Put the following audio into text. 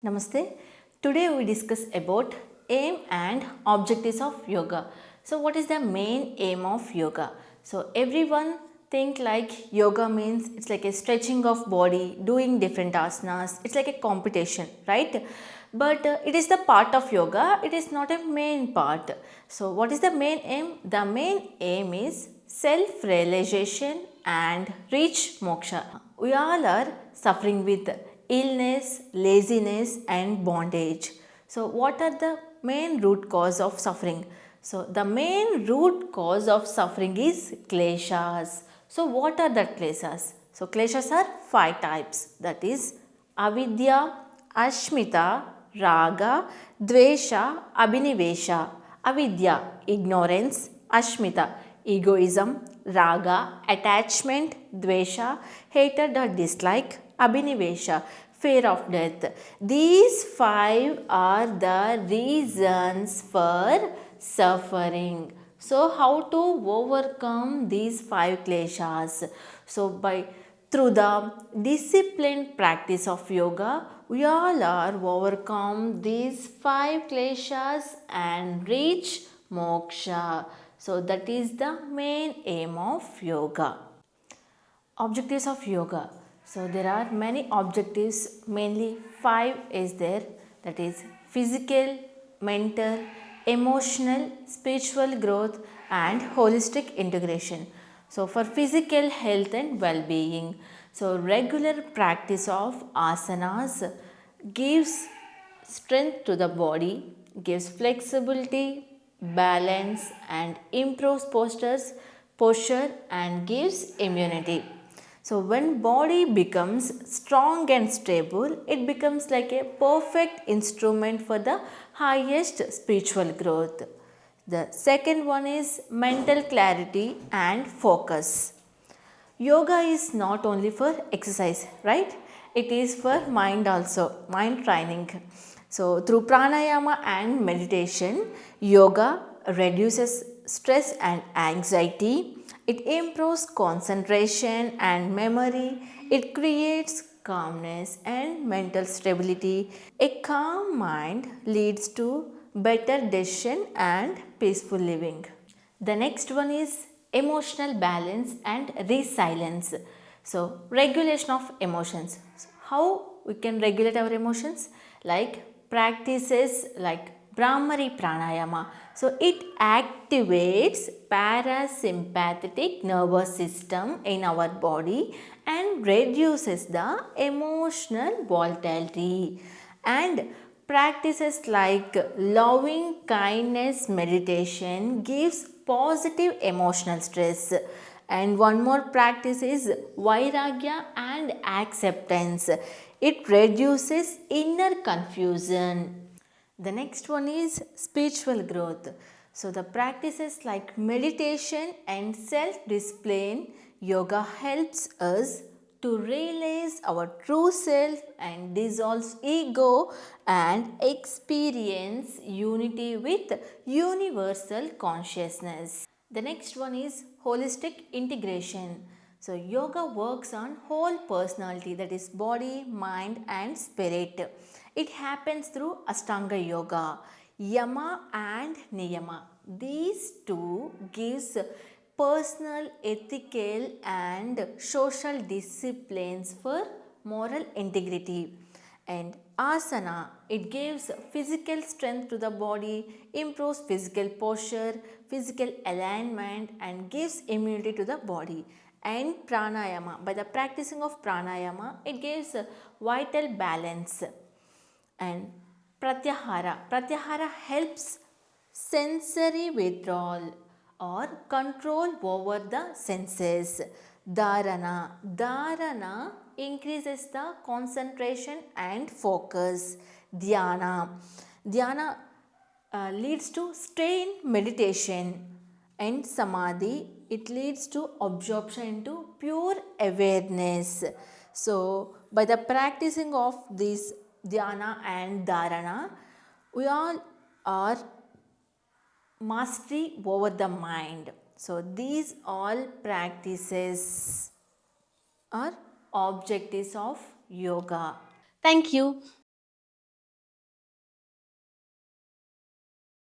Namaste. Today we discuss about aim and objectives of yoga. So what is the main aim of yoga? So everyone think like yoga means it's like a stretching of body, doing different asanas. It's like a competition, right? But it is the part of yoga. It is not a main part. So what is the main aim? The main aim is self-realization and reach moksha. We all are suffering with illness, laziness and bondage. So what are the main root cause of suffering? So the main root cause of suffering is kleshas. So what are the kleshas? So kleshas are 5 types, that is avidya, ashmita, raga, dvesha, abhinivesha. Avidya, ignorance; ashmita, egoism; raga, attachment; dvesha, hatred or dislike; abhinivesha, fear of death. These 5 are the reasons for suffering. So how to overcome these 5 kleshas? So through the disciplined practice of yoga, we all are overcome these 5 kleshas and reach moksha. So that is the main aim of yoga. Objectives of yoga. So there are many objectives, mainly 5 is there, that is physical, mental, emotional, spiritual growth and holistic integration. So for physical health and well-being, so regular practice of asanas gives strength to the body, gives flexibility, balance and improves posture and gives immunity. So when body becomes strong and stable, it becomes like a perfect instrument for the highest spiritual growth. The second one is mental clarity and focus. Yoga is not only for exercise, right? It is for mind also, mind training. So through pranayama and meditation, yoga reduces stress and anxiety. It improves concentration and memory. It creates calmness and mental stability. A calm mind leads to better decision and peaceful living. The next one is emotional balance and resilience. So, regulation of emotions. So, how we can regulate our emotions? Like practices like Brahmari Pranayama. So, it activates parasympathetic nervous system in our body and reduces the emotional volatility. And practices like loving kindness meditation gives positive emotional stress. And one more practice is vairagya and acceptance. It reduces inner confusion. The next one is spiritual growth. So the practices like meditation and self-discipline, yoga helps us to realize our true self and dissolves ego and experience unity with universal consciousness. The next one is holistic integration. So yoga works on whole personality, that is body, mind and spirit. It happens through Ashtanga yoga, Yama and Niyama. These two gives personal, ethical and social disciplines for moral integrity. And asana, it gives physical strength to the body, improves physical posture, physical alignment and gives immunity to the body. And pranayama, by the practicing of pranayama, it gives vital balance. And pratyahara helps sensory withdrawal or control over the senses. Dharana increases the concentration and focus. Dhyana leads to stay in meditation. And samadhi, it leads to absorption into pure awareness. So by the practicing of this dhyana and dharana, we all are mastery over the mind. So these all practices are objectives of yoga. Thank you.